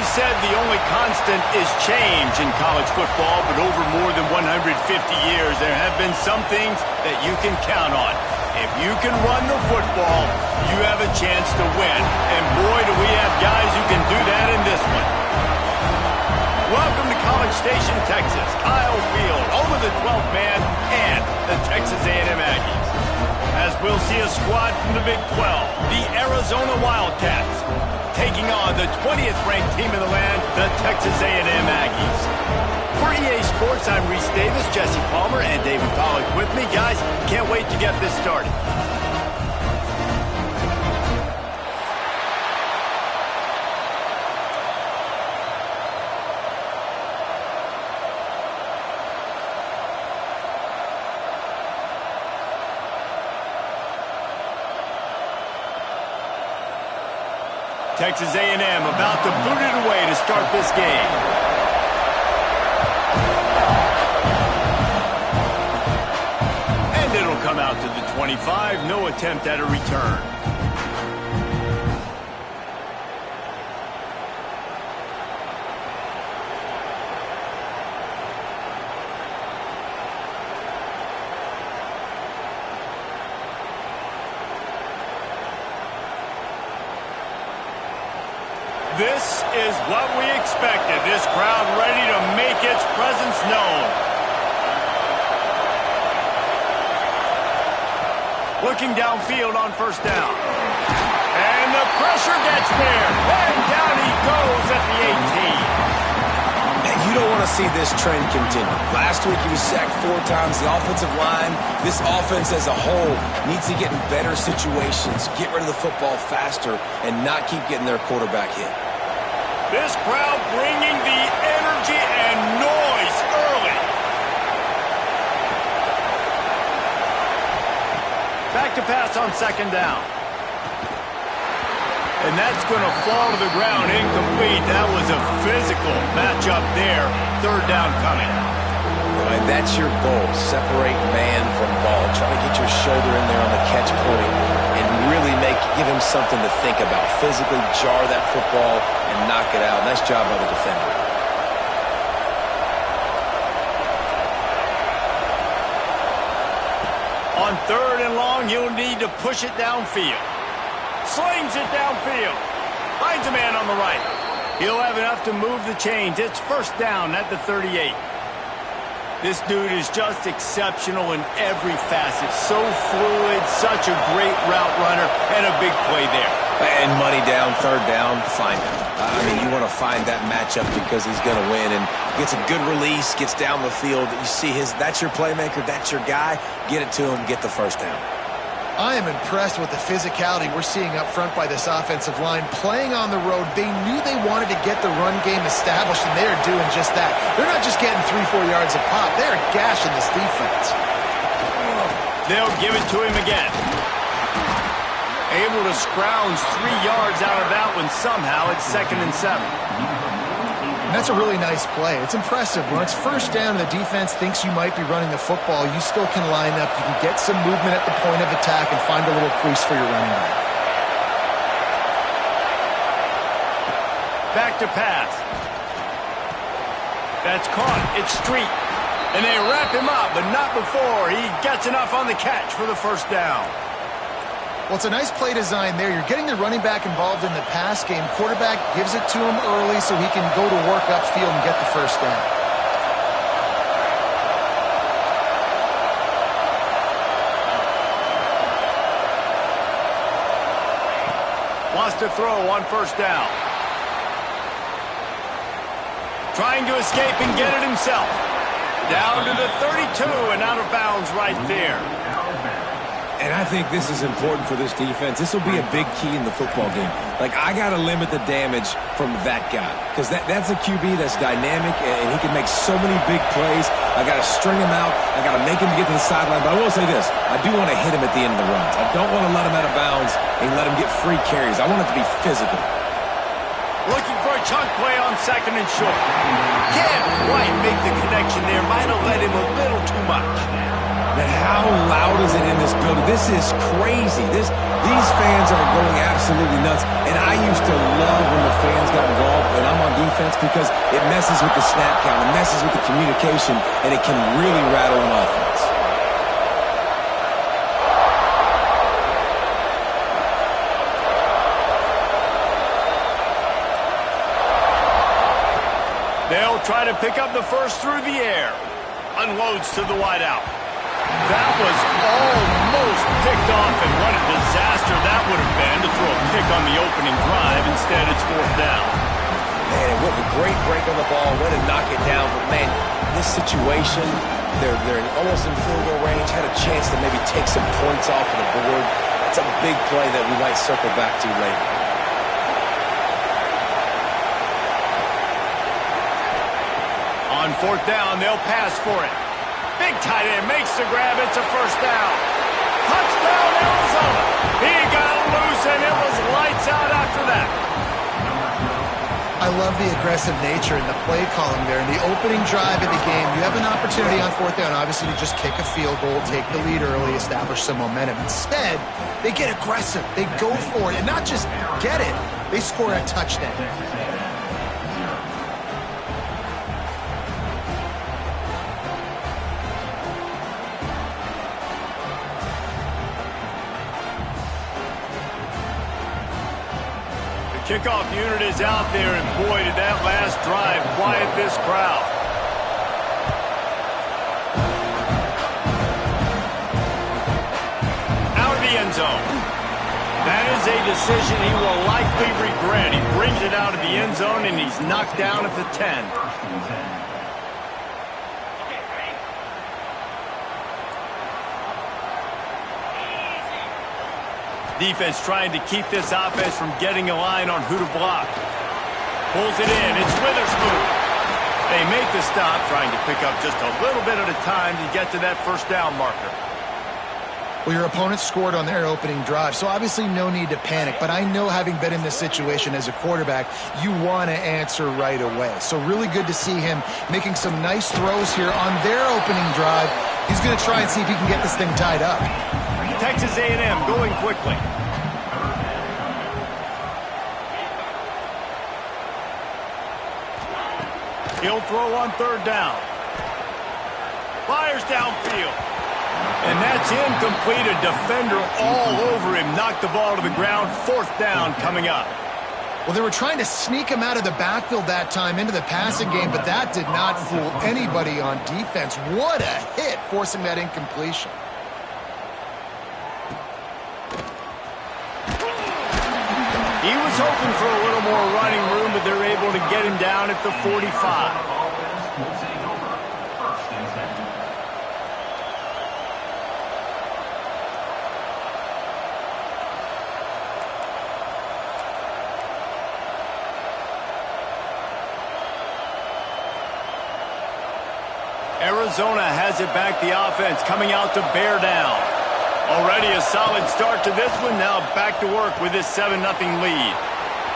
is said the only constant is change in college football, but over more than 150 years, there have been some things that you can count on. If you can run the football, you have a chance to win. And boy, do we have guys who can do that in this one. Welcome to College Station, Texas. Kyle Field, home of the 12th man and the Texas A&M Aggies. As we'll see a squad from the Big 12, the Arizona Wildcats, taking on the 20th ranked team in the land, the Texas A&M Aggies. For EA Sports, I'm Reese Davis, Jesse Palmer, and David Pollack with me. Guys, can't wait to get this started. Texas A&M about to boot it away to start this game. And it'll come out to the 25, no attempt at a return. This is what we expected. This crowd ready to make its presence known. Looking downfield on first down. And the pressure gets there. And down he goes at the 18. And you don't want to see this trend continue. Last week he was sacked 4 times. The offensive line, this offense as a whole, needs to get in better situations, get rid of the football faster, and not keep getting their quarterback hit. This crowd bringing the energy and noise early. Back to pass on second down. And that's going to fall to the ground incomplete. That was a physical matchup there. Third down coming. And that's your goal. Separate man from ball. Try to get your shoulder in there on the catch point and really give him something to think about. Physically jar that football and knock it out. Nice job by the defender. On third and long, he'll need to push it downfield. Slings it downfield. Finds a man on the right. He'll have enough to move the chains. It's first down at the 38. This dude is just exceptional in every facet. So fluid, such a great route runner, and a big play there. And money down, third down, find him. I mean, you want to find that matchup because he's going to win and gets a good release, gets down the field. You see that's your playmaker, that's your guy. Get it to him, get the first down. I am impressed with the physicality we're seeing up front by this offensive line. Playing on the road, they knew they wanted to get the run game established, and they are doing just that. They're not just getting 3-4 yards a pop. They are gashing this defense. They'll give it to him again. Able to scrounge 3 yards out of that one somehow. It's 2nd and 7. And that's a really nice play. It's impressive. When it's first down and the defense thinks you might be running the football, you still can line up. You can get some movement at the point of attack and find a little crease for your running back. Back to pass. That's caught. It's Street. And they wrap him up, but not before he gets enough on the catch for the first down. Well, it's a nice play design there. You're getting the running back involved in the pass game. Quarterback gives it to him early so he can go to work upfield and get the first down. Wants to throw on first down. Trying to escape and get it himself. Down to the 32 and out of bounds right there. And I think this is important for this defense. This will be a big key in the football game. Like, I got to limit the damage from that guy because that's a QB that's dynamic and he can make so many big plays. I got to string him out. I got to make him get to the sideline. But I will say this. I do want to hit him at the end of the runs. I don't want to let him out of bounds and let him get free carries. I want it to be physical. Looking for a chunk play on second and short. Can't quite make the connection there. Might have let him a little too much. Man, how loud is it in this building? This is crazy. These fans are going absolutely nuts. And I used to love when the fans got involved when I'm on defense because it messes with the snap count, it messes with the communication, and it can really rattle an offense. They'll try to pick up the first through the air. Unloads to the wideout. That was almost picked off, and what a disaster that would have been to throw a pick on the opening drive. Instead, it's fourth down. Man, what a great break on the ball. Way to knock it down. But, man, this situation, they're almost in field goal range, had a chance to maybe take some points off of the board. That's a big play that we might circle back to later. On fourth down, they'll pass for it. Big tight end makes the grab. It's a first down. Touchdown, Arizona. He got loose, and it was lights out after that. I love the aggressive nature in the play calling there. In the opening drive of the game, you have an opportunity on fourth down, obviously, to just kick a field goal, take the lead early, establish some momentum. Instead, they get aggressive. They go for it, and not just get it. They score a touchdown. Kickoff unit is out there, and boy, did that last drive quiet this crowd. Out of the end zone. That is a decision he will likely regret. He brings it out of the end zone, and he's knocked down at the 10. Defense trying to keep this offense from getting a line on who to block. Pulls it in. It's Witherspoon. They make the stop, trying to pick up just a little bit at a time to get to that first down marker. Well, your opponent scored on their opening drive, so obviously no need to panic. But I know, having been in this situation as a quarterback, you want to answer right away. So really good to see him making some nice throws here on their opening drive. He's going to try and see if he can get this thing tied up. Texas A&M going quickly. He'll throw on third down. Fires downfield. And that's incomplete. A defender all over him. Knocked the ball to the ground. Fourth down coming up. Well, they were trying to sneak him out of the backfield that time into the passing game, but that did not fool anybody on defense. What a hit, forcing that incompletion. He was hoping for a little more running room, but they're able to get him down at the 45. Arizona has it back, the offense coming out to bear down. Already a solid start to this one. Now back to work with this 7-0 lead.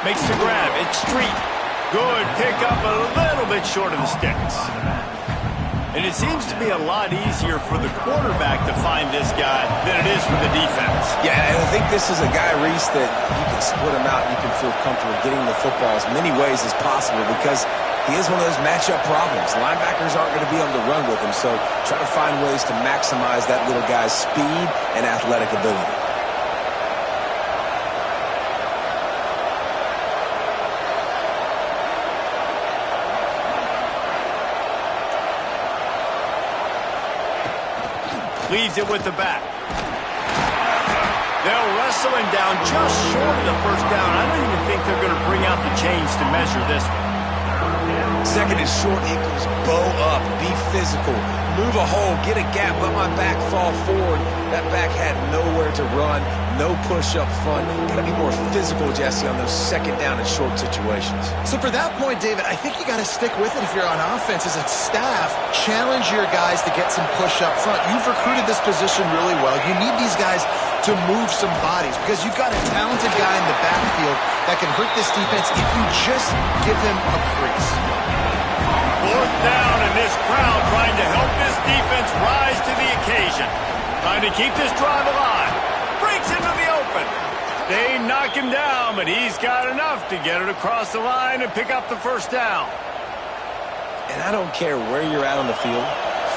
Makes the grab. It's Street. Good pickup, a little bit short of the sticks. And it seems to be a lot easier for the quarterback to find this guy than it is for the defense. Yeah, and I think this is a guy, Reese, that you can split him out. You can feel comfortable getting the football as many ways as possible because he is one of those matchup problems. Linebackers aren't going to be able to run with him, so try to find ways to maximize that little guy's speed and athletic ability. Leaves it with the back. They'll wrestle him down just short of the first down. I don't even think they're going to bring out the chains to measure this one. Second and short equals bow up, be physical, move a hole, get a gap, let my back fall forward. That back had nowhere to run, no push up front. Got to be more physical, Jesse, on those second down and short situations. So for that point, David, I think you got to stick with it if you're on offense. As a staff, challenge your guys to get some push up front. You've recruited this position really well. You need these guys to move some bodies because you've got a talented guy in the backfield that can hurt this defense if you just give him a crease. Fourth down, and this crowd trying trying to help this defense rise to the occasion. Trying to keep this drive alive. Breaks into the open. They knock him down, but he's got enough to get it across the line and pick up the first down. And I don't care where you're at on the field.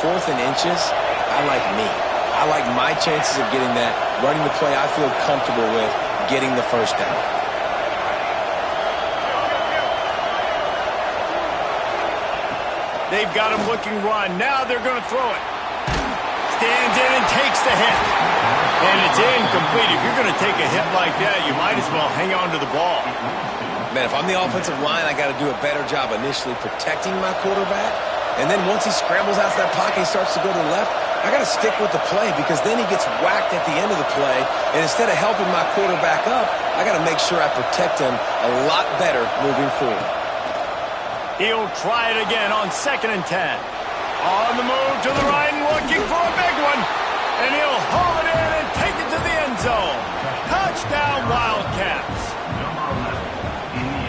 4th and inches, I like me. I like my chances of getting that, running the play I feel comfortable with, getting the first down. They've got him looking run. Now they're going to throw it. Stands in and takes the hit. And it's incomplete. If you're going to take a hit like that, you might as well hang on to the ball. Man, if I'm the offensive line, I got to do a better job initially protecting my quarterback. And then once he scrambles out of that pocket, he starts to go to the left, I got to stick with the play because then he gets whacked at the end of the play. And instead of helping my quarterback up, I got to make sure I protect him a lot better moving forward. He'll try it again on 2nd and 10. On the move to the right and looking for a big one. And he'll haul it in and take it to the end zone. Touchdown, Wildcats.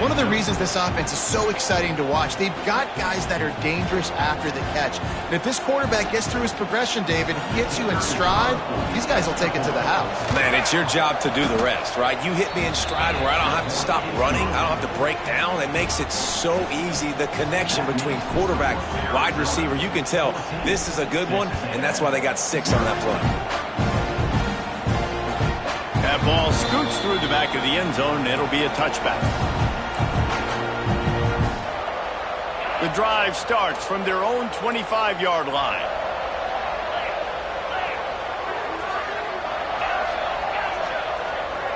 One of the reasons this offense is so exciting to watch, they've got guys that are dangerous after the catch. And if this quarterback gets through his progression, David, hits you in stride, these guys will take it to the house. Man, it's your job to do the rest, right? You hit me in stride where I don't have to stop running. I don't have to break down. It makes it so easy. The connection between quarterback, wide receiver, you can tell this is a good one, and that's why they got 6 on that play. That ball scoots through the back of the end zone, and it'll be a touchback. The drive starts from their own 25-yard line.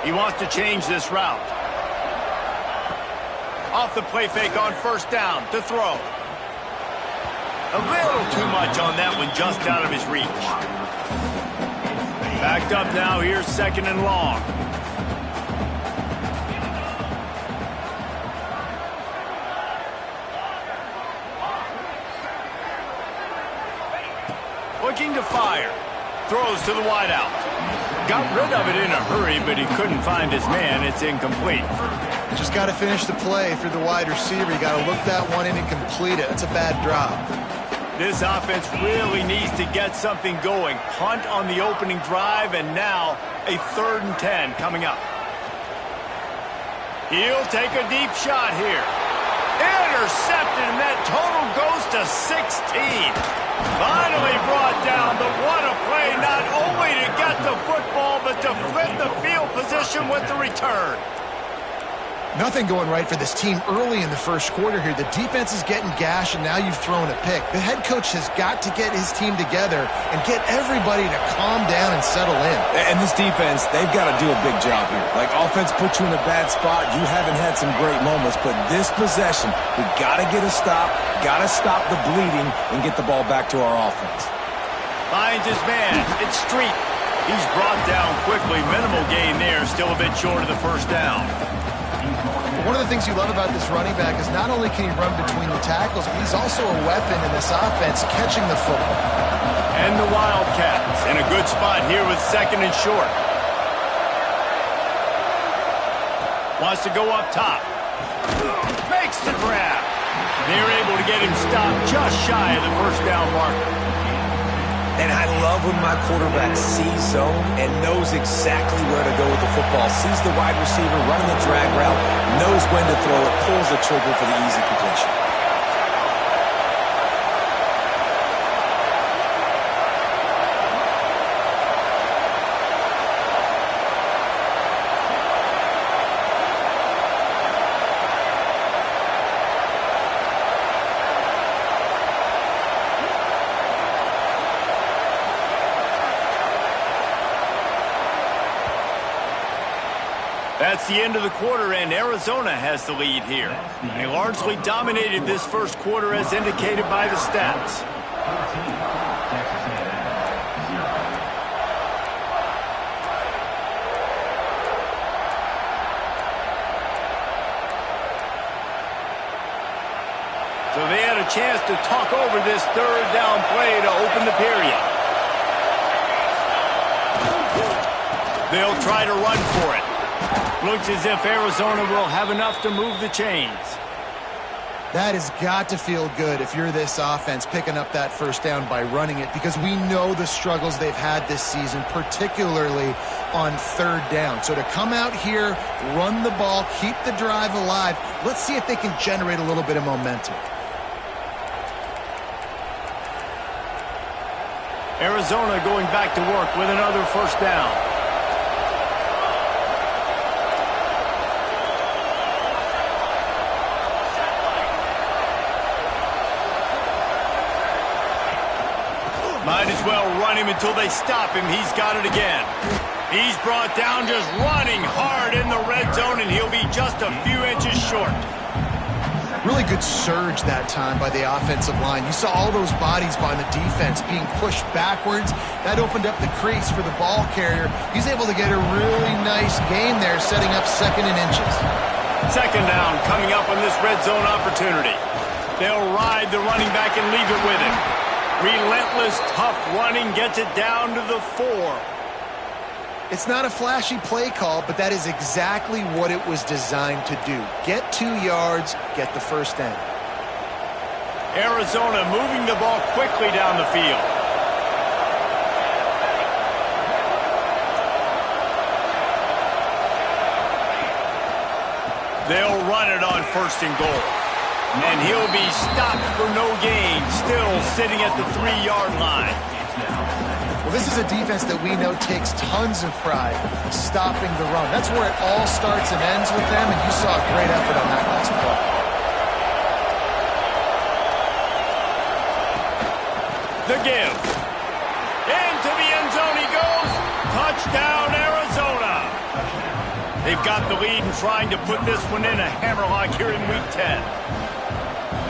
He wants to change this route. Off the play fake on 1st down to throw. A little too much on that one, just out of his reach. Backed up now, here's 2nd and long. Looking to fire. Throws to the wideout. Got rid of it in a hurry, but he couldn't find his man. It's incomplete. Just got to finish the play through the wide receiver. You got to look that one in and complete it. That's a bad drop. This offense really needs to get something going. Punt on the opening drive, and now a 3rd and 10 coming up. He'll take a deep shot here. Intercepted, and that total goes to 16. Finally brought down, but what a play, not only to get the football, but to flip the field position with the return. Nothing going right for this team early in the first quarter here. The defense is getting gashed, and now you've thrown a pick. The head coach has got to get his team together and get everybody to calm down and settle in. And this defense, they've got to do a big job here. Like, offense puts you in a bad spot. You haven't had some great moments, but this possession, we got to get a stop, got to stop the bleeding, and get the ball back to our offense. Finds his man. It's Street. He's brought down quickly. Minimal gain there. Still a bit short of the first down. One of the things you love about this running back is not only can he run between the tackles, but he's also a weapon in this offense catching the football. And the Wildcats in a good spot here with 2nd and short. Wants to go up top. Makes the grab. They're able to get him stopped just shy of the first down marker. And I love when my quarterback sees zone and knows exactly where to go with the football. Sees the wide receiver running the drag route, knows when to throw it, pulls the trigger for the easy completion. That's the end of the quarter, and Arizona has the lead here. They largely dominated this first quarter as indicated by the stats. So they had a chance to talk over this 3rd down play to open the period. They'll try to run for it. Looks as if Arizona will have enough to move the chains. That has got to feel good if you're this offense picking up that first down by running it, because we know the struggles they've had this season, particularly on third down. So to come out here, run the ball, keep the drive alive, let's see if they can generate a little bit of momentum. Arizona going back to work with another first down. Might as well run him until they stop him. He's got it again. He's brought down just running hard in the red zone, and he'll be just a few inches short. Really good surge that time by the offensive line. You saw all those bodies by the defense being pushed backwards. That opened up the crease for the ball carrier. He's able to get a really nice gain there, setting up 2nd and inches. Second down coming up on this red zone opportunity. They'll ride the running back and leave it with him. Relentless, tough running gets it down to the 4. It's not a flashy play call, but that is exactly what it was designed to do. Get 2 yards, get the first down. Arizona moving the ball quickly down the field. They'll run it on 1st and goal. And he'll be stopped for no gain, still sitting at the 3-yard line. Well, this is a defense that we know takes tons of pride stopping the run. That's where it all starts and ends with them, and you saw a great effort on that last play. The give. Into the end zone he goes. Touchdown, Arizona. They've got the lead and trying to put this one in a hammerlock here in Week 10.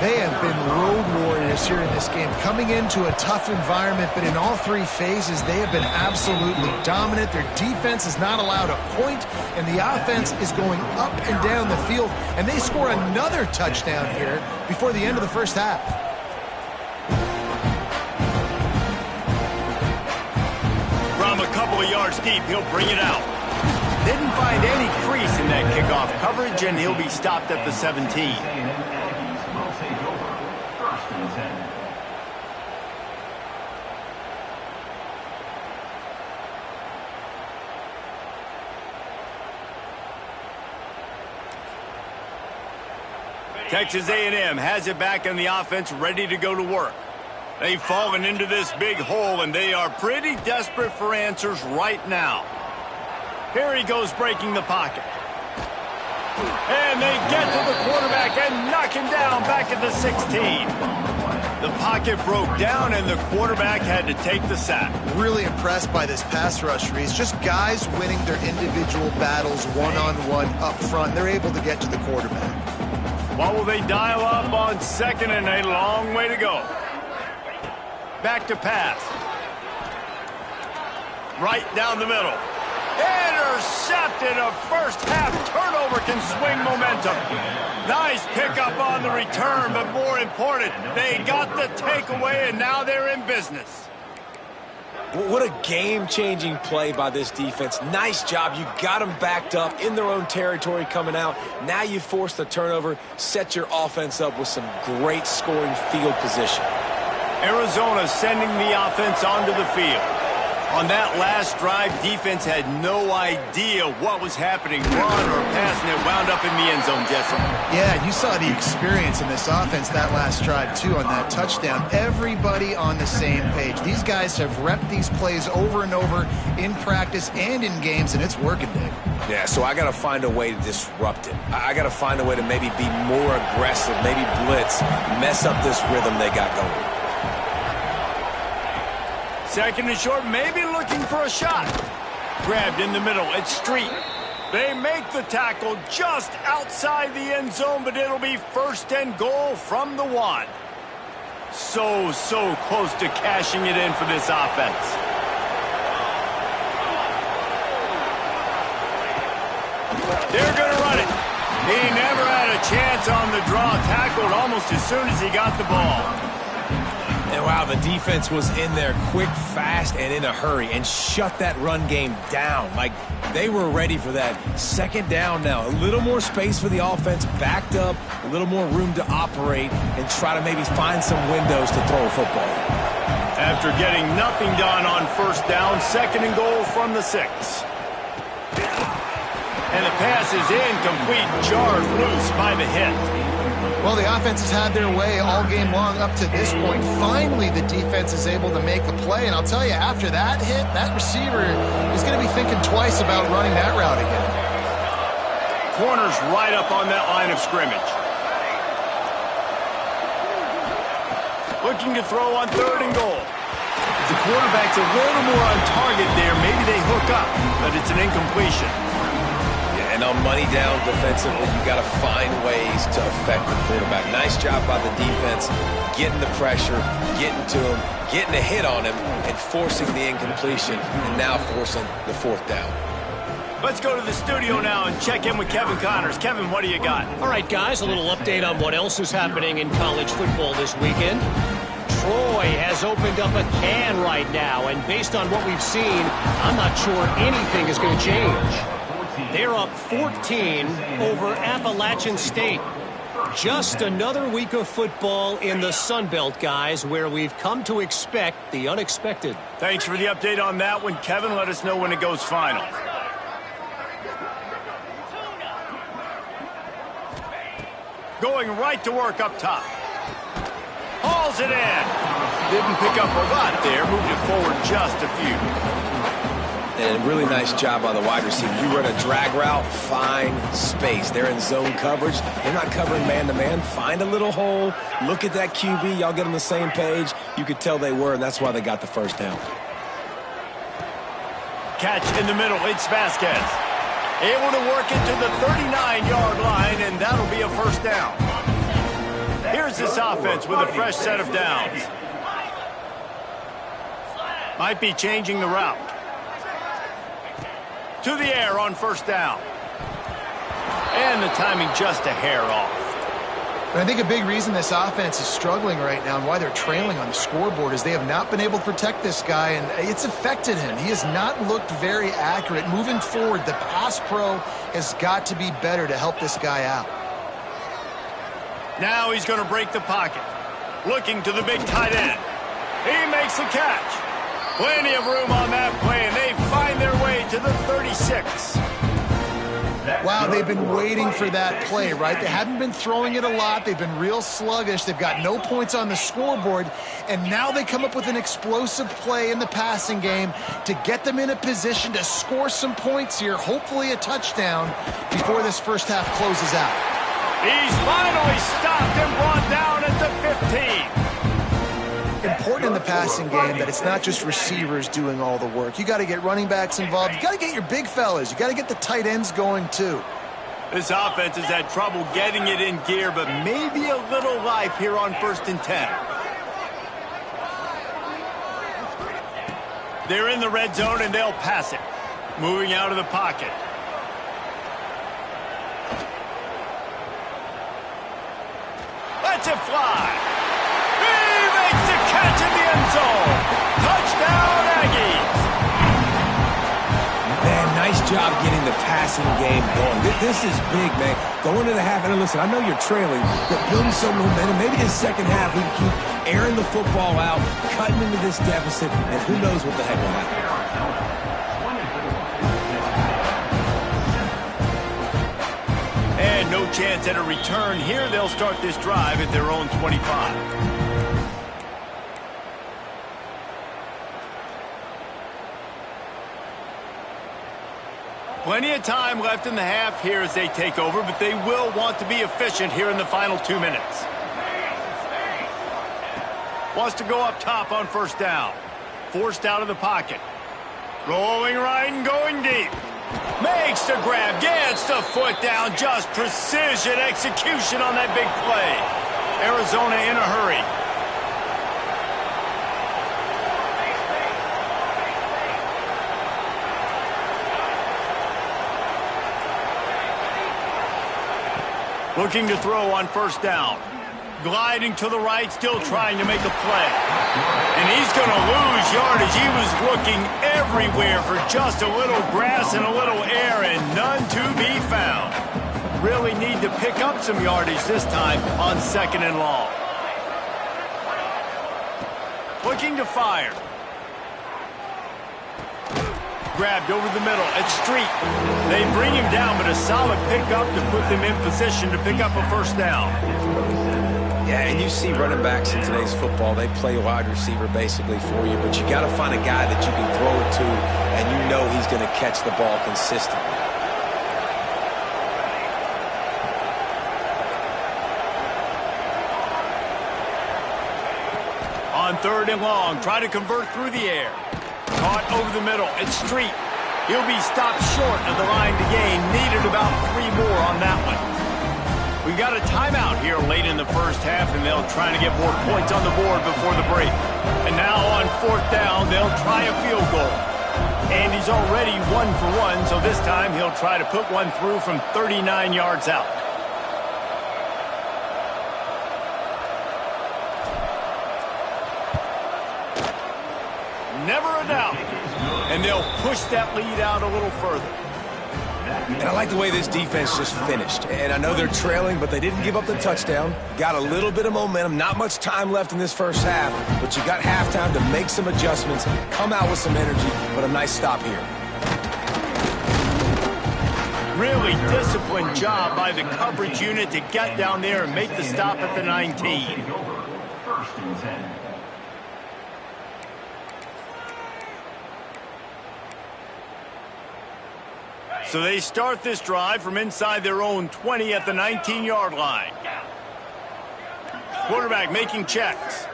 They have been road warriors here in this game, coming into a tough environment, but in all 3 phases, they have been absolutely dominant. Their defense is not allowed a point, and the offense is going up and down the field, and they score another touchdown here before the end of the first half. From a couple of yards deep, he'll bring it out. Didn't find any crease in that kickoff coverage, and he'll be stopped at the 17. Texas A&M has it back on the offense, ready to go to work. They've fallen into this big hole, and they are pretty desperate for answers right now. Here he goes breaking the pocket. And they get to the quarterback and knock him down back at the 16. The pocket broke down, and the quarterback had to take the sack. Really impressed by this pass rush, Reese. Just guys winning their individual battles one-on-one up front. They're able to get to the quarterback. What will they dial up on 2nd and a long way to go? Back to pass. Right down the middle. Intercepted. A first half turnover can swing momentum. Nice pickup on the return, but more important, they got the takeaway, and now they're in business. What a game-changing play by this defense. Nice job. You got them backed up in their own territory coming out. Now you force the turnover, set your offense up with some great scoring field position. Arizona sending the offense onto the field. On that last drive, defense had no idea what was happening. Run or pass, and it wound up in the end zone, Jesse. Yeah, you saw the experience in this offense that last drive, too, on that touchdown. Everybody on the same page. These guys have repped these plays over and over in practice and in games, and it's working, Dave. Yeah, so I got to find a way to disrupt it. I got to find a way to maybe be more aggressive, maybe blitz, mess up this rhythm they got going. 2nd and short, maybe looking for a shot. Grabbed in the middle, it's Street. They make the tackle just outside the end zone, but it'll be 1st and goal from the 1. So close to cashing it in for this offense. They're going to run it. He never had a chance on the draw, tackled almost as soon as he got the ball. And wow, Wow, the defense was in there quick, fast, and in a hurry and shut that run game down. Like, they were ready for that. Second down now. A little more space for the offense, backed up, a little more room to operate and try to maybe find some windows to throw a football. After getting nothing done on first down, 2nd and goal from the 6. And the pass is incomplete, jarred loose by the hit. Well, the offense has had their way all game long up to this point. Finally, the defense is able to make a play. And I'll tell you, after that hit, that receiver is going to be thinking twice about running that route again. Corner's right up on that line of scrimmage. Looking to throw on 3rd and goal. If the quarterback's a little more on target there, maybe they hook up, but it's an incompletion. And on money down defensively, you got to find ways to affect the quarterback. Nice job by the defense, getting the pressure, getting to him, getting a hit on him, and forcing the incompletion, and now forcing the 4th down. Let's go to the studio now and check in with Kevin Connors. Kevin, what do you got? All right, guys, a little update on what else is happening in college football this weekend. Troy has opened up a can right now, and based on what we've seen, I'm not sure anything is going to change. They're up 14 over Appalachian State. Just another week of football in the Sun Belt, guys, where we've come to expect the unexpected. Thanks for the update on that one, Kevin. Let us know when it goes final. Going right to work up top. Hauls it in. Didn't pick up a lot there. Moved it forward just a few. And really nice job by the wide receiver. You run a drag route, find space. They're in zone coverage. They're not covering man-to-man. Find a little hole. Look at that QB. Y'all get on the same page. You could tell they were, and that's why they got the first down. Catch in the middle. It's Vasquez. Able to work it to the 39-yard line, and that'll be a first down. Here's this offense with a fresh set of downs. Might be changing the route. To the air on first down. And the timing just a hair off. But I think a big reason this offense is struggling right now and why they're trailing on the scoreboard is they have not been able to protect this guy, and it's affected him. He has not looked very accurate. Moving forward, the pass pro has got to be better to help this guy out. Now he's going to break the pocket. Looking to the big tight end. He makes the catch. Plenty of room on that play, and they find their way to the 36. Wow, they've been waiting for that play, right? They haven't been throwing it a lot. They've been real sluggish. They've got no points on the scoreboard, and now they come up with an explosive play in the passing game to get them in a position to score some points here, hopefully a touchdown, before this first half closes out. He's finally stopped and brought down at the 15. Important in the passing game that it's not just receivers doing all the work. You got to get running backs involved. You got to get your big fellas. You got to get the tight ends going too. This offense has had trouble getting it in gear, but maybe a little life here on 1st and 10. They're in the red zone and they'll pass it. Moving out of the pocket. Lets it fly. Catch in the end zone. Touchdown, Aggies. Man, nice job getting the passing game going. This is big, man. Going to the half, and listen, I know you're trailing, but building some momentum. Maybe this second half we can keep airing the football out, cutting into this deficit, and who knows what the heck will happen. And no chance at a return here. They'll start this drive at their own 25. Plenty of time left in the half here as they take over, but they will want to be efficient here in the final 2 minutes. Wants to go up top on first down. Forced out of the pocket. Rolling right and going deep. Makes the grab, gets the foot down. Just precision execution on that big play. Arizona in a hurry. Looking to throw on first down. Gliding to the right, still trying to make a play. And he's going to lose yardage. He was looking everywhere for just a little grass and a little air, and none to be found. Really need to pick up some yardage this time on 2nd and long. Looking to fire. Grabbed over the middle at Street. They bring him down, but a solid pickup to put them in position to pick up a first down. Yeah, and you see running backs in today's football, they play wide receiver basically for you, but you got to find a guy that you can throw it to, and you know he's going to catch the ball consistently. On 3rd and long, try to convert through the air. Caught over the middle. It's Street. He'll be stopped short of the line to gain. Needed about 3 more on that one. We've got a timeout here late in the first half, and they'll try to get more points on the board before the break. And now on 4th down, they'll try a field goal. And he's already 1 for 1, so this time he'll try to put one through from 39 yards out. Never a doubt. And they'll push that lead out a little further. And I like the way this defense just finished. And I know they're trailing, but they didn't give up the touchdown. Got a little bit of momentum. Not much time left in this first half, but you got halftime to make some adjustments, come out with some energy, but a nice stop here. Really disciplined job by the coverage unit to get down there and make the stop at the 19. So they start this drive from inside their own 20 at the 19-yard line. Quarterback making checks.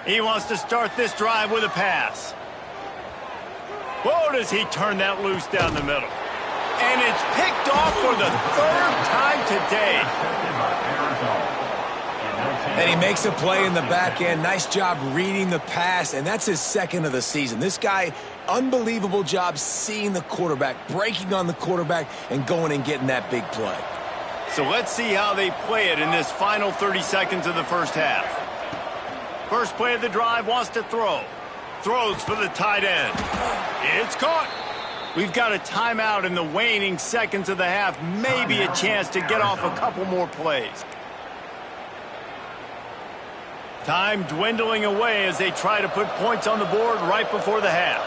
He wants to start this drive with a pass. Whoa, does he turn that loose down the middle. And it's picked off for the 3rd time today. And he makes a play in the back end. Nice job reading the pass, and that's his 2nd of the season. This guy, unbelievable job seeing the quarterback, breaking on the quarterback, and going and getting that big play. So let's see how they play it in this final 30 seconds of the first half. First play of the drive, wants to throw. Throws for the tight end. It's caught. We've got a timeout in the waning seconds of the half. Maybe a chance to get off a couple more plays. Time dwindling away as they try to put points on the board right before the half.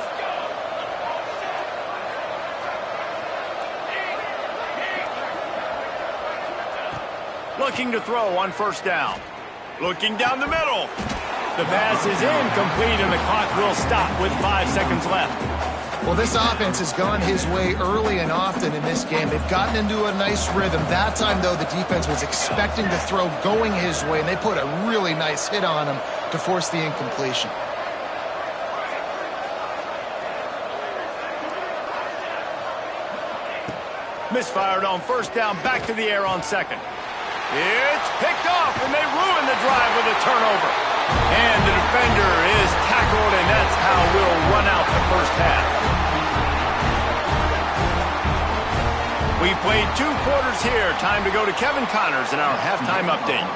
Looking to throw on 1st down. Looking down the middle. The pass is incomplete, and the clock will stop with 5 seconds left. Well, this offense has gone his way early and often in this game. They've gotten into a nice rhythm. That time, though, the defense was expecting to throw going his way, and they put a really nice hit on him to force the incompletion. Misfired on 1st down, back to the air on 2nd. It's picked off, and they ruin the drive with a turnover. And the defender is tackled, and that's how we'll run out the first half. We played 2 quarters here. Time to go to Kevin Connors in our halftime update.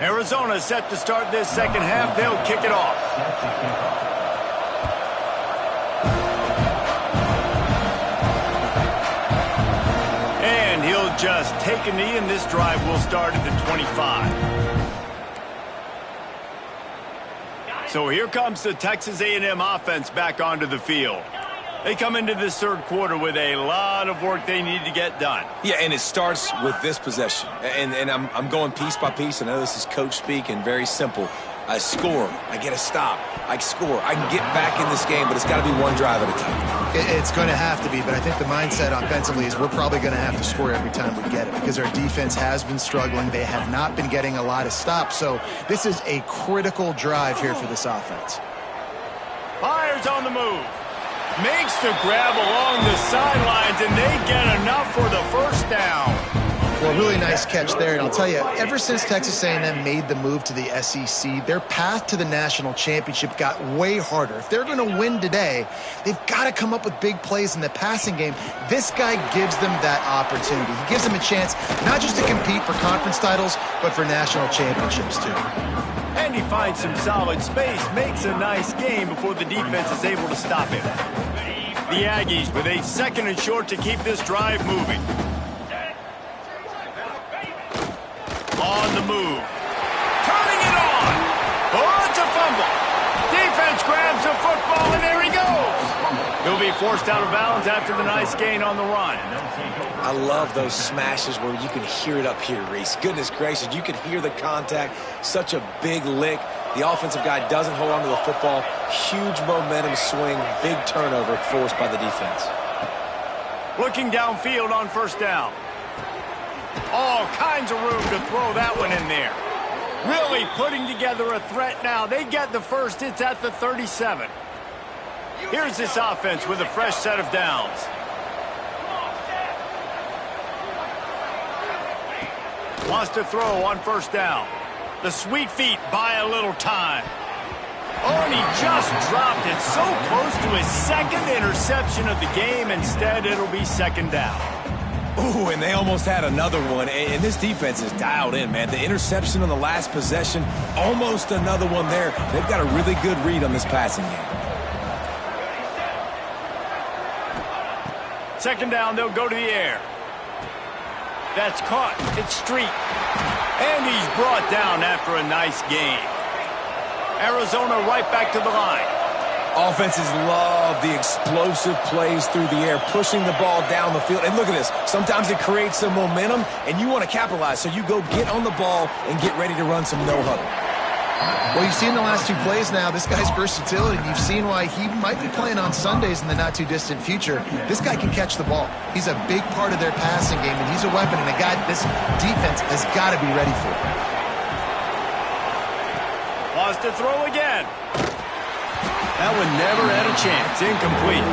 Arizona set to start this 2nd half. They'll kick it off. And he'll just take a knee, and this drive will start at the 25. So here comes the Texas A&M offense back onto the field. They come into this 3rd quarter with a lot of work they need to get done. Yeah, and it starts with this possession. And I'm going piece by piece. I know this is coach speak and very simple. I score. I get a stop. I score. I can get back in this game, but it's got to be one drive at a time. It's going to have to be, but I think the mindset offensively is we're probably going to have to score every time we get it because our defense has been struggling. They have not been getting a lot of stops, so this is a critical drive here for this offense. Fires on the move. Makes the grab along the sidelines, and they get enough for the 1st down. Well, really nice catch there, and I'll tell you, ever since Texas A&M made the move to the SEC, their path to the national championship got way harder. If they're going to win today, they've got to come up with big plays in the passing game. This guy gives them that opportunity. He gives them a chance not just to compete for conference titles, but for national championships too. And he finds some solid space, makes a nice game before the defense is able to stop him. The Aggies with a 2nd and short to keep this drive moving. On the move. Turning it on. Oh, it's a fumble. Defense grabs the football, and there he goes. He'll be forced out of bounds after the nice gain on the run. I love those smashes where you can hear it up here, Reese. Goodness gracious, you can hear the contact. Such a big lick. The offensive guy doesn't hold on to the football. Huge momentum swing, big turnover forced by the defense. Looking downfield on 1st down. All kinds of room to throw that one in there. Really putting together a threat now. They get the first. It's at the 37. Here's this offense with a fresh set of downs. Wants to throw on 1st down. The sweet feet buy a little time. Oh, and he just dropped it so close to his 2nd interception of the game. Instead, it'll be 2nd down. Ooh, and they almost had another one, and this defense is dialed in, man. The interception on the last possession, almost another one there. They've got a really good read on this passing game. 2nd down, they'll go to the air. That's caught. It's Street. And he's brought down after a nice gain. Arizona right back to the line. Offenses love the explosive plays through the air, pushing the ball down the field. And look at this. Sometimes it creates some momentum, and you want to capitalize. So you go get on the ball and get ready to run some no-huddle. Well, you've seen the last 2 plays now. This guy's versatility. You've seen why he might be playing on Sundays in the not-too-distant future. This guy can catch the ball. He's a big part of their passing game, and he's a weapon, and a guy this defense has got to be ready for. Wants to throw again. That one never had a chance. Incomplete.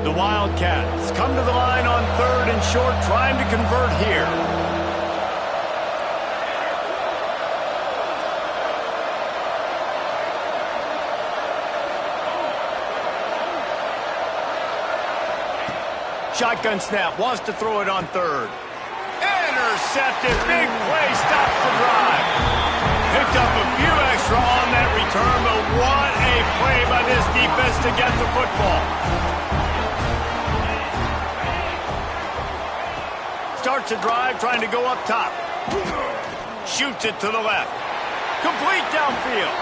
The Wildcats come to the line on 3rd and short, trying to convert here. Shotgun snap, wants to throw it on 3rd. Intercepted, big play, stops the drive. Picked up a few extra on that return, but what a play by this defense to get the football. Starts a drive, trying to go up top. Shoots it to the left. Complete downfield.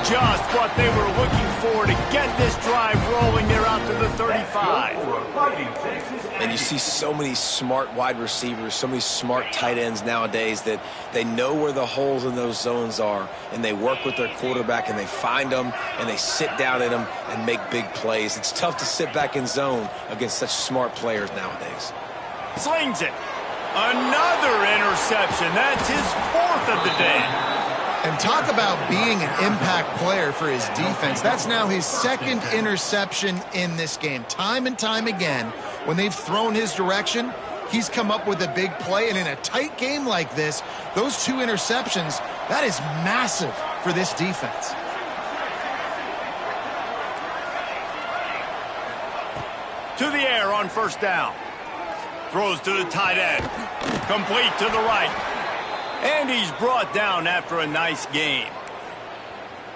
Just what they were looking for to get this drive rolling. They're out to the 35. And you see so many smart wide receivers, so many smart tight ends nowadays that they know where the holes in those zones are, and they work with their quarterback, and they find them, and they sit down in them and make big plays. It's tough to sit back in zone against such smart players nowadays. Slings it. Another interception. That's his 4th of the day. And talk about being an impact player for his defense. That's now his 2nd interception in this game. Time and time again, when they've thrown his direction, he's come up with a big play. And in a tight game like this, those 2 interceptions, that is massive for this defense. To the air on 1st down. Throws to the tight end. Complete to the right. And he's brought down after a nice game.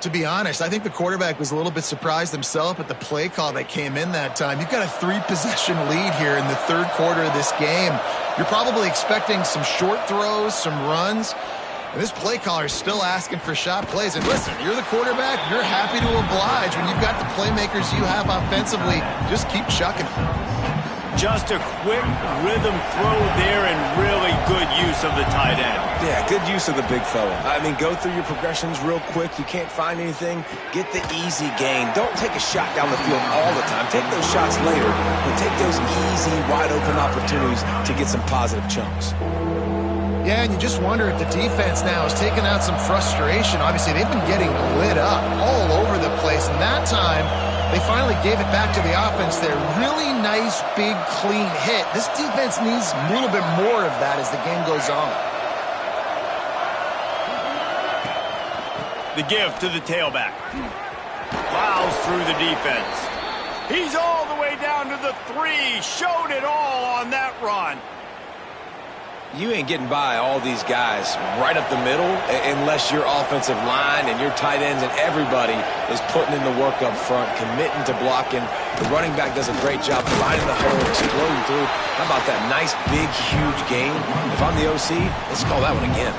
To be honest, I think the quarterback was a little bit surprised himself at the play call that came in that time. You've got a 3-possession lead here in the 3rd quarter of this game. You're probably expecting some short throws, some runs. And this play caller is still asking for shot plays. And listen, you're the quarterback. You're happy to oblige. When you've got the playmakers you have offensively, just keep chucking them. Just a quick rhythm throw there and really good use of the tight end. Yeah, good use of the big fella. I mean, go through your progressions real quick. You can't find anything. Get the easy gain. Don't take a shot down the field all the time. Take those shots later, but take those easy, wide-open opportunities to get some positive chunks. Yeah, and you just wonder if the defense now is taking out some frustration. Obviously, they've been getting lit up all over the place, and that time they finally gave it back to the offense there. Really nice, big, clean hit. This defense needs a little bit more of that as the game goes on. The give to the tailback. Plows through the defense. He's all the way down to the 3. Showed it all on that run. You ain't getting by all these guys right up the middle unless your offensive line and your tight ends and everybody is putting in the work up front, committing to blocking. The running back does a great job finding the hole, exploding through. How about that nice, big, huge game? If I'm the OC, let's call that one again.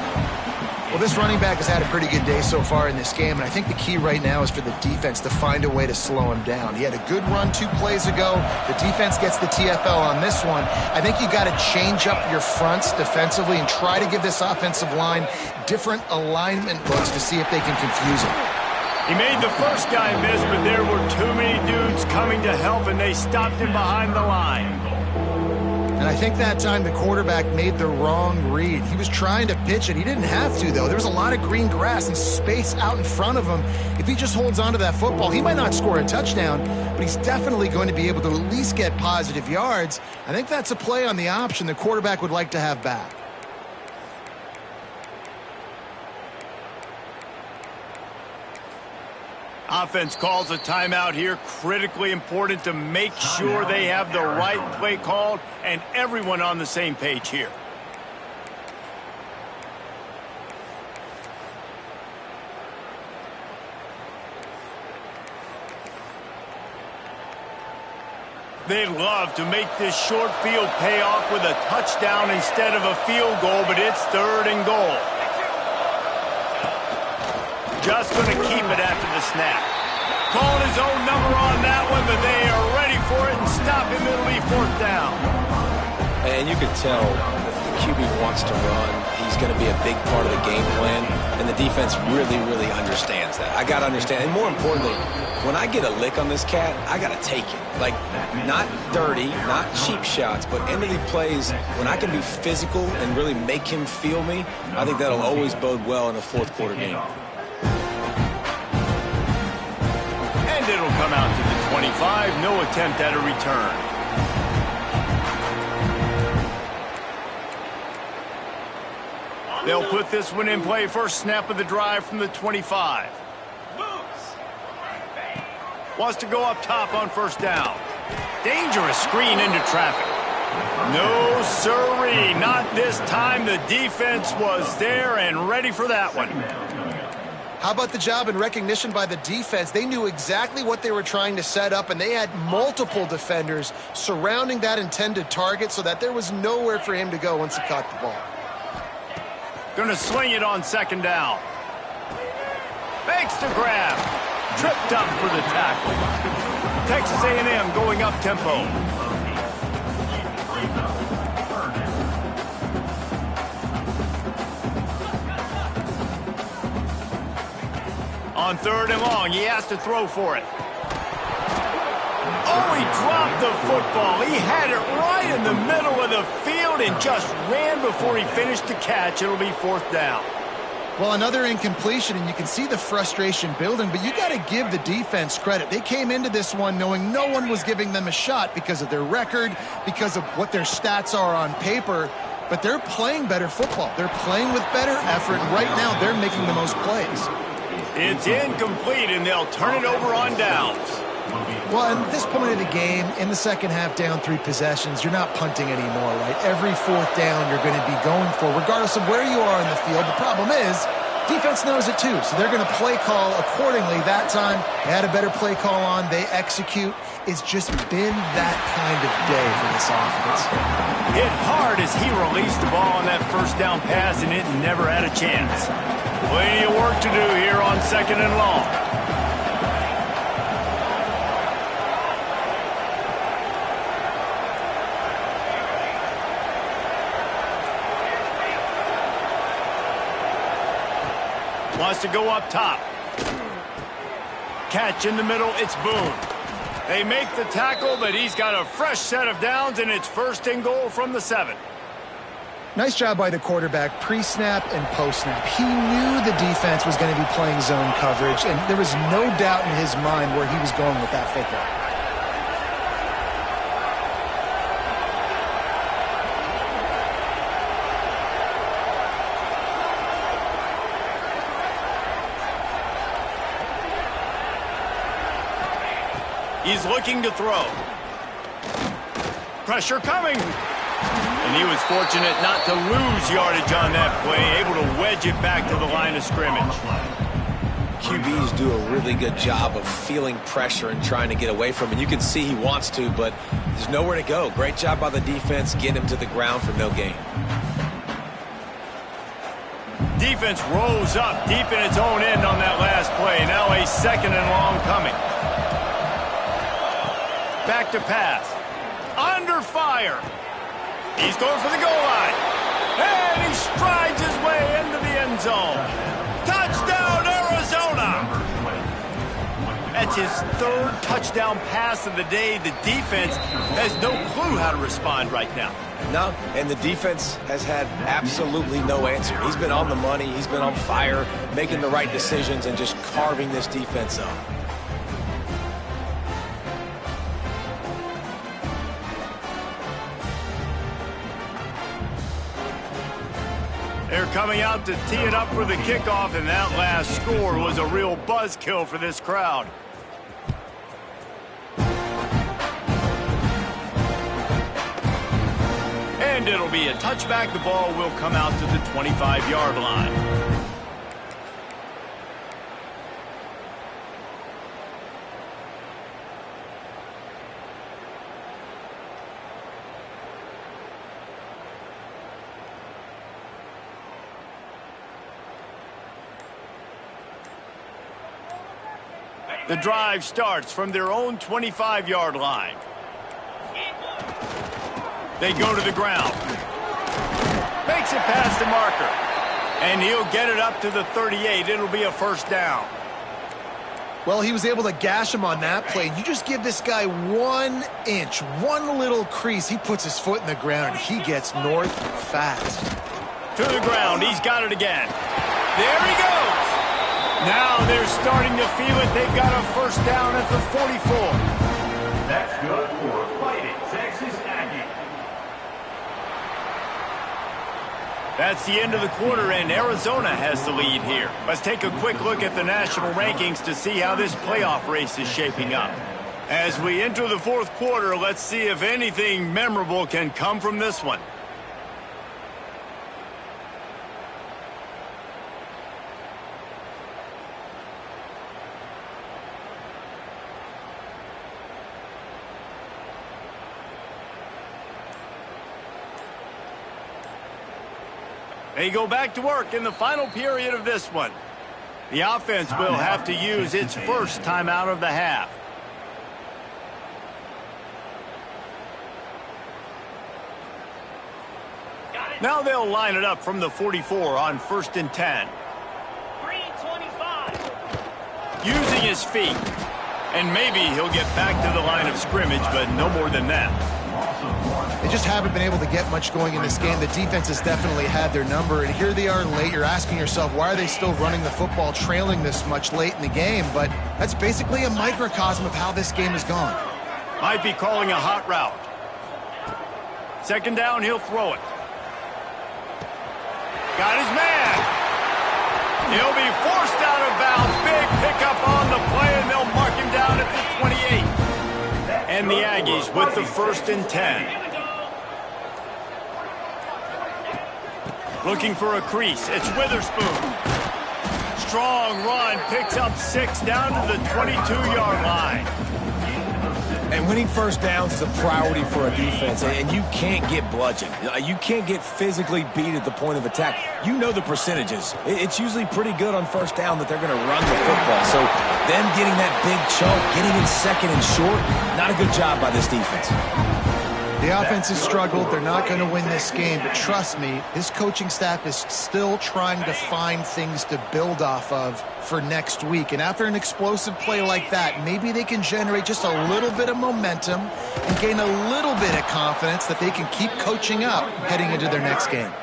Well, this running back has had a pretty good day so far in this game, and I think the key right now is for the defense to find a way to slow him down. He had a good run 2 plays ago. The defense gets the TFL on this one. I think you got to change up your fronts defensively and try to give this offensive line different alignment looks to see if they can confuse him. He made the first guy miss, but there were too many dudes coming to help, and they stopped him behind the line. And I think that time the quarterback made the wrong read. He was trying to pitch it. He didn't have to, though. There was a lot of green grass and space out in front of him. If he just holds on to that football, he might not score a touchdown, but he's definitely going to be able to at least get positive yards. I think that's a play on the option the quarterback would like to have back. Offense calls a timeout here. Critically important to make sure they have the right play called and everyone on the same page here. They'd love to make this short field pay off with a touchdown instead of a field goal, but it's 3rd and goal. Just going to keep it after the snap. Calling his own number on that one, but they are ready for it and stop him. It'll be 4th down. And you could tell that the QB wants to run. He's going to be a big part of the game plan, and the defense really, really understands that. I got to understand, and more importantly, when I get a lick on this cat, I got to take it. Like, not dirty, not cheap shots, but end of the plays, when I can be physical and really make him feel me, I think that'll always bode well in a 4th quarter game. It'll come out to the 25. No attempt at a return. They'll put this one in play. First snap of the drive from the 25. Wants to go up top on 1st down. Dangerous screen into traffic. No siree. Not this time. The defense was there and ready for that one. How about the job and recognition by the defense? They knew exactly what they were trying to set up, and they had multiple defenders surrounding that intended target so that there was nowhere for him to go once he caught the ball. Going to swing it on 2nd down. Makes the grab. Tripped up for the tackle. Texas A&M going up tempo. On 3rd and long, he has to throw for it. Oh, he dropped the football. He had it right in the middle of the field and just ran before he finished the catch. It'll be 4th down. Well, another incompletion, and you can see the frustration building, but you got to give the defense credit. They came into this one knowing no one was giving them a shot because of their record, because of what their stats are on paper, but they're playing better football. They're playing with better effort, and right now they're making the most plays. It's incomplete, and they'll turn it over on downs. Well, at this point of the game, in the second half, down 3 possessions, you're not punting anymore, right? Every 4th down you're going to be going for, regardless of where you are in the field. The problem is, defense knows it too, so they're going to play call accordingly. That time, they had a better play call on. They execute. It's just been that kind of day for this offense. Hit hard as he released the ball on that 1st down pass, and it never had a chance. Plenty of work to do here on 2nd and long. Wants to go up top. Catch in the middle, it's Boone. They make the tackle, but he's got a fresh set of downs, and it's 1st and goal from the 7. Nice job by the quarterback, pre-snap and post-snap. He knew the defense was going to be playing zone coverage, and there was no doubt in his mind where he was going with that football. He's looking to throw. Pressure coming. And he was fortunate not to lose yardage on that play, able to wedge it back to the line of scrimmage. QBs do a really good job of feeling pressure and trying to get away from it. You can see he wants to, but there's nowhere to go. Great job by the defense, getting him to the ground for no gain. Defense rose up deep in its own end on that last play. Now a 2nd and long coming. Back to pass. Under fire. He's going for the goal line. And he strides his way into the end zone. Touchdown, Arizona! That's his 3rd touchdown pass of the day. The defense has no clue how to respond right now. No, and the defense has had absolutely no answer. He's been on the money. He's been on fire, making the right decisions, and just carving this defense up. They're coming out to tee it up for the kickoff, and that last score was a real buzzkill for this crowd. And it'll be a touchback. The ball will come out to the 25-yard line. The drive starts from their own 25-yard line. They go to the ground. Makes it past the marker. And he'll get it up to the 38. It'll be a 1st down. Well, he was able to gash him on that play. You just give this guy 1 inch, one little crease. He puts his foot in the ground, and he gets north fast. To the ground. He's got it again. There he goes. Now they're starting to feel it. They've got a 1st down at the 44. That's good for a Fighting Texas Aggie. That's the end of the quarter, and Arizona has the lead here. Let's take a quick look at the national rankings to see how this playoff race is shaping up. As we enter the 4th quarter, let's see if anything memorable can come from this one. They go back to work in the final period of this one. The offense will have to use its 1st timeout of the half. Now they'll line it up from the 44 on 1st and 10. 325. Using his feet. And maybe he'll get back to the line of scrimmage, but no more than that. They just haven't been able to get much going in this game. The defense has definitely had their number, and here they are late. You're asking yourself, why are they still running the football, trailing this much late in the game? But that's basically a microcosm of how this game has gone. Might be calling a hot route. 2nd down, he'll throw it. Got his man. He'll be forced out of bounds. Big pickup on the play, and they'll mark him down at the 28. And the Aggies with the 1st and 10. Looking for a crease. It's Witherspoon. Strong run. Picks up 6 down to the 22-yard line. And winning 1st downs is a priority for a defense, and you can't get bludgeoned. You can't get physically beat at the point of attack. You know the percentages. It's usually pretty good on 1st down that they're going to run the football. So them getting that big chunk, getting in 2nd and short, not a good job by this defense. The offense has struggled. They're not going to win this game, but trust me, his coaching staff is still trying to find things to build off of for next week. And after an explosive play like that, maybe they can generate just a little bit of momentum and gain a little bit of confidence that they can keep coaching up heading into their next game.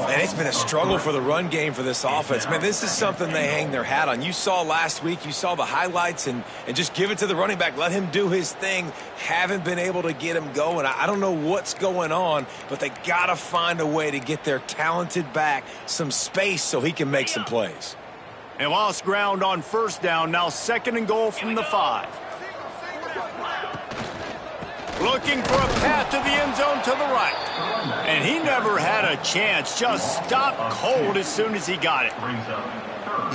And it's been a struggle for the run game for this offense. Man, this is something they hang their hat on. You saw last week, you saw the highlights, and just give it to the running back. Let him do his thing. Haven't been able to get him going. I don't know what's going on, but they got to find a way to get their talented back some space so he can make some plays. And lost ground on first down. Now 2nd and goal from the 5. Looking for a path to the end zone to the right. And he never had a chance. Just stopped cold as soon as he got it.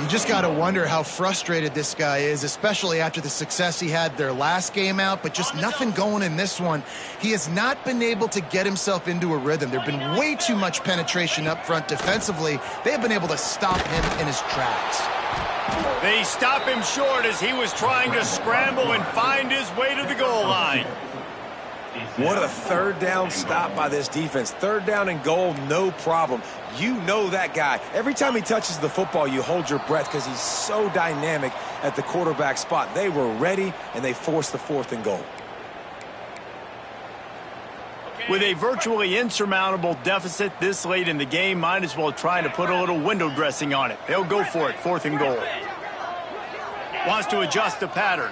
You just got to wonder how frustrated this guy is, especially after the success he had their last game out, but just nothing going in this one. He has not been able to get himself into a rhythm. There have been way too much penetration up front defensively. They have been able to stop him in his tracks. They stop him short as he was trying to scramble and find his way to the goal line. What a 3rd down stop by this defense. 3rd down and goal, no problem. You know that guy. Every time he touches the football, you hold your breath because he's so dynamic at the quarterback spot. They were ready, and they forced the 4th and goal. With a virtually insurmountable deficit this late in the game, might as well try to put a little window dressing on it. They'll go for it, 4th and goal. Wants to adjust the pattern.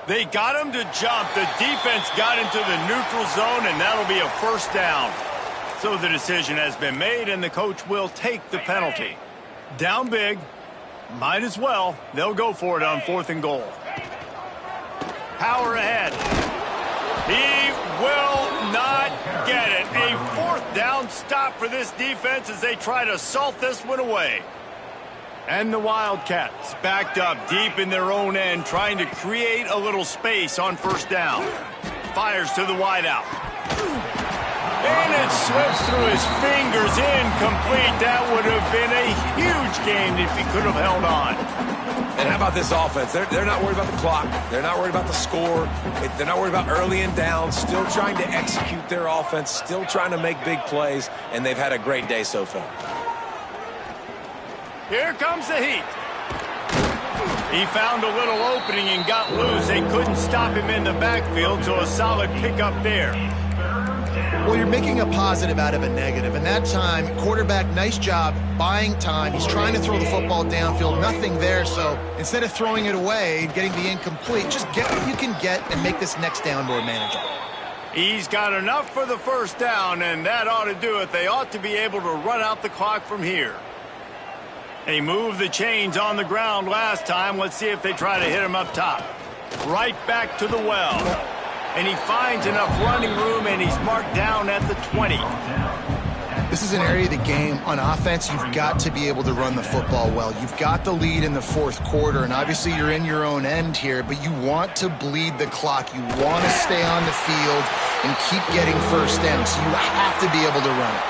They got him to jump. The defense got into the neutral zone, and that'll be a 1st down. So the decision has been made, and the coach will take the penalty. Down big. Might as well. They'll go for it on 4th and goal. Power ahead. He will not get it. A 4th down stop for this defense as they try to salt this one away. And the Wildcats backed up deep in their own end, trying to create a little space on 1st down. Fires to the wideout. And it slips through his fingers, incomplete. That would have been a huge gain if he could have held on. And how about this offense? They're not worried about the clock. They're not worried about the score. They're not worried about early and down. Still trying to execute their offense. Still trying to make big plays. And they've had a great day so far. Here comes the heat. He found a little opening and got loose. They couldn't stop him in the backfield, so a solid pickup there. Well, you're making a positive out of a negative. And that time, quarterback, nice job buying time. He's trying to throw the football downfield. Nothing there, so instead of throwing it away, getting the incomplete, just get what you can get and make this next down more manageable. He's got enough for the 1st down, and that ought to do it. They ought to be able to run out the clock from here. They moved the chains on the ground last time. Let's see if they try to hit him up top. Right back to the well. And he finds enough running room, and he's marked down at the 20. This is an area of the game. On offense, you've got to be able to run the football well. You've got the lead in the 4th quarter, and obviously you're in your own end here, but you want to bleed the clock. You want to stay on the field and keep getting 1st down, so you have to be able to run it.